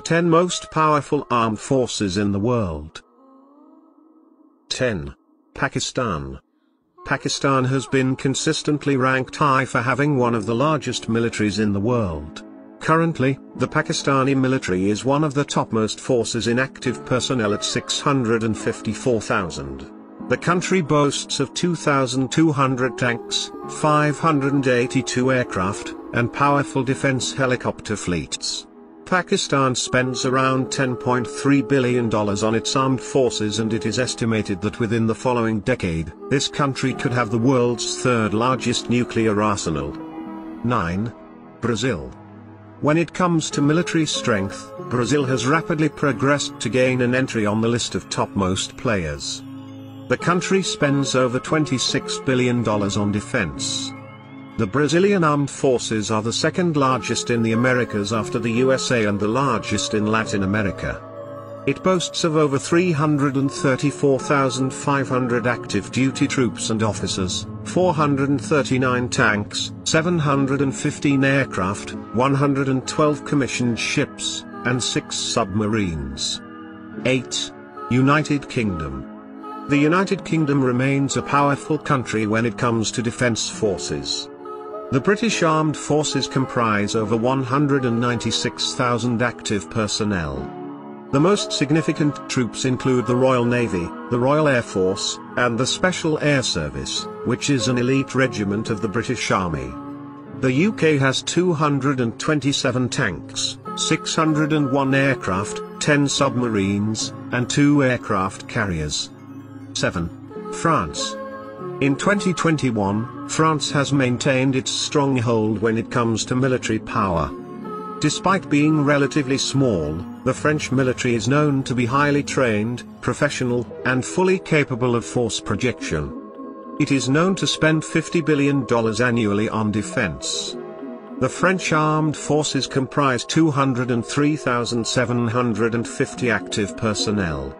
10 most powerful armed forces in the world. 10. Pakistan. Pakistan has been consistently ranked high for having one of the largest militaries in the world. Currently, the Pakistani military is one of the topmost forces in active personnel at 654,000. The country boasts of 2,200 tanks, 582 aircraft, and powerful defense helicopter fleets. Pakistan spends around $10.3 billion on its armed forces, and it is estimated that within the following decade, this country could have the world's third largest nuclear arsenal. 9. Brazil. When it comes to military strength, Brazil has rapidly progressed to gain an entry on the list of topmost players. The country spends over $26 billion on defense. The Brazilian armed forces are the second largest in the Americas after the USA and the largest in Latin America. It boasts of over 334,500 active duty troops and officers, 439 tanks, 715 aircraft, 112 commissioned ships, and 6 submarines. 8. United Kingdom. The United Kingdom remains a powerful country when it comes to defense forces. The British Armed Forces comprise over 196,000 active personnel. The most significant troops include the Royal Navy, the Royal Air Force, and the Special Air Service, which is an elite regiment of the British Army. The UK has 227 tanks, 601 aircraft, 10 submarines, and 2 aircraft carriers. 7. France. In 2021, France has maintained its stronghold when it comes to military power. Despite being relatively small, the French military is known to be highly trained, professional, and fully capable of force projection. It is known to spend $50 billion annually on defense. The French armed forces comprise 203,750 active personnel.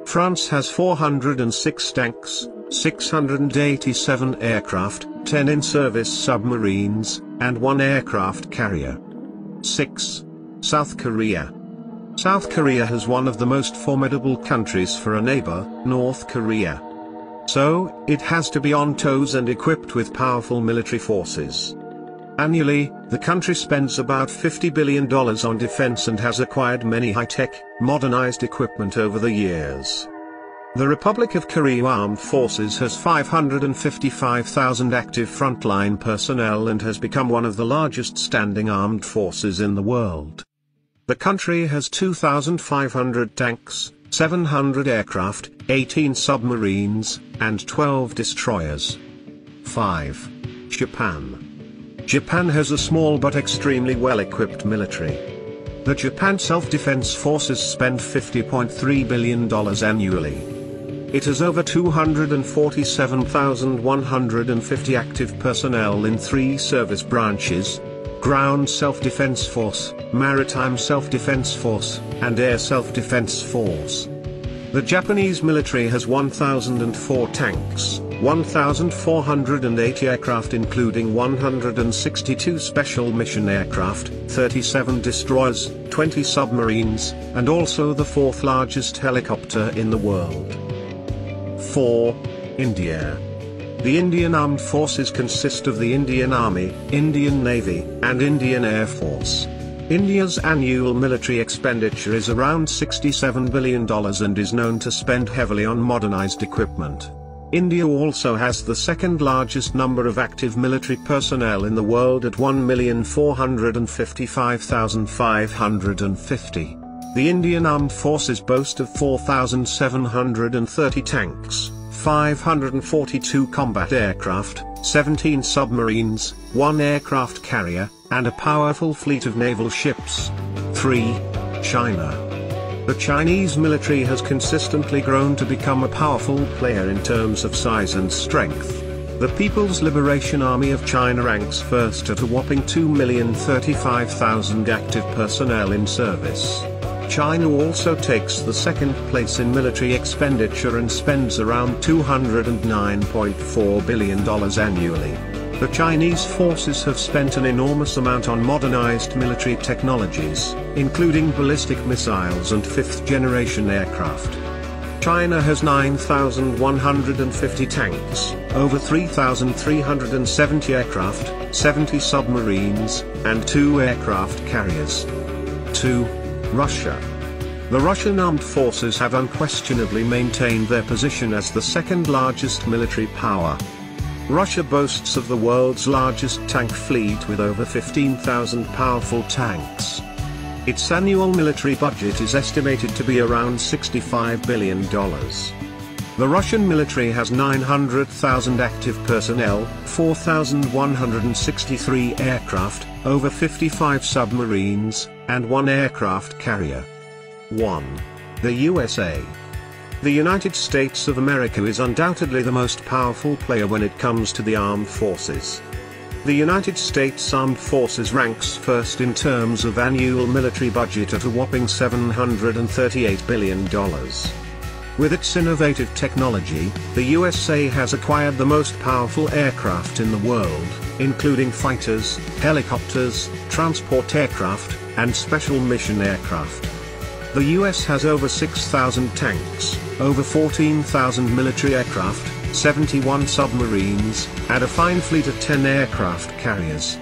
France has 406 tanks, 687 aircraft, 10 in-service submarines, and 1 aircraft carrier. 6. South Korea. South Korea has one of the most formidable countries for a neighbor, North Korea. So, it has to be on toes and equipped with powerful military forces. Annually, the country spends about $50 billion on defense and has acquired many high-tech, modernized equipment over the years. The Republic of Korea Armed Forces has 555,000 active frontline personnel and has become one of the largest standing armed forces in the world. The country has 2,500 tanks, 700 aircraft, 18 submarines, and 12 destroyers. 5. Japan. Japan has a small but extremely well-equipped military. The Japan Self-Defense Forces spend $50.3 billion annually. It has over 247,150 active personnel in 3 service branches: Ground Self-Defense Force, Maritime Self-Defense Force, and Air Self-Defense Force. The Japanese military has 1,004 tanks, 1,480 aircraft including 162 special mission aircraft, 37 destroyers, 20 submarines, and also the 4th largest helicopter in the world. 4. India. The Indian Armed Forces consist of the Indian Army, Indian Navy, and Indian Air Force. India's annual military expenditure is around $67 billion and is known to spend heavily on modernized equipment. India also has the second largest number of active military personnel in the world at 1,455,550. The Indian Armed Forces boast of 4,730 tanks, 542 combat aircraft, 17 submarines, 1 aircraft carrier, and a powerful fleet of naval ships. 3. China. The Chinese military has consistently grown to become a powerful player in terms of size and strength. The People's Liberation Army of China ranks first at a whopping 2,035,000 active personnel in service. China also takes the second place in military expenditure and spends around $209.4 billion annually. The Chinese forces have spent an enormous amount on modernized military technologies, including ballistic missiles and fifth-generation aircraft. China has 9,150 tanks, over 3,370 aircraft, 70 submarines, and 2 aircraft carriers. 2. Russia. The Russian armed forces have unquestionably maintained their position as the second-largest military power. Russia boasts of the world's largest tank fleet with over 15,000 powerful tanks. Its annual military budget is estimated to be around $65 billion. The Russian military has 900,000 active personnel, 4,163 aircraft, over 55 submarines, and 1 aircraft carrier. 1. The USA. The United States of America is undoubtedly the most powerful player when it comes to the armed forces. The United States Armed Forces ranks first in terms of annual military budget at a whopping $738 billion. With its innovative technology, the USA has acquired the most powerful aircraft in the world, including fighters, helicopters, transport aircraft, and special mission aircraft. The US has over 6,000 tanks, over 14,000 military aircraft, 71 submarines, and a fine fleet of 10 aircraft carriers.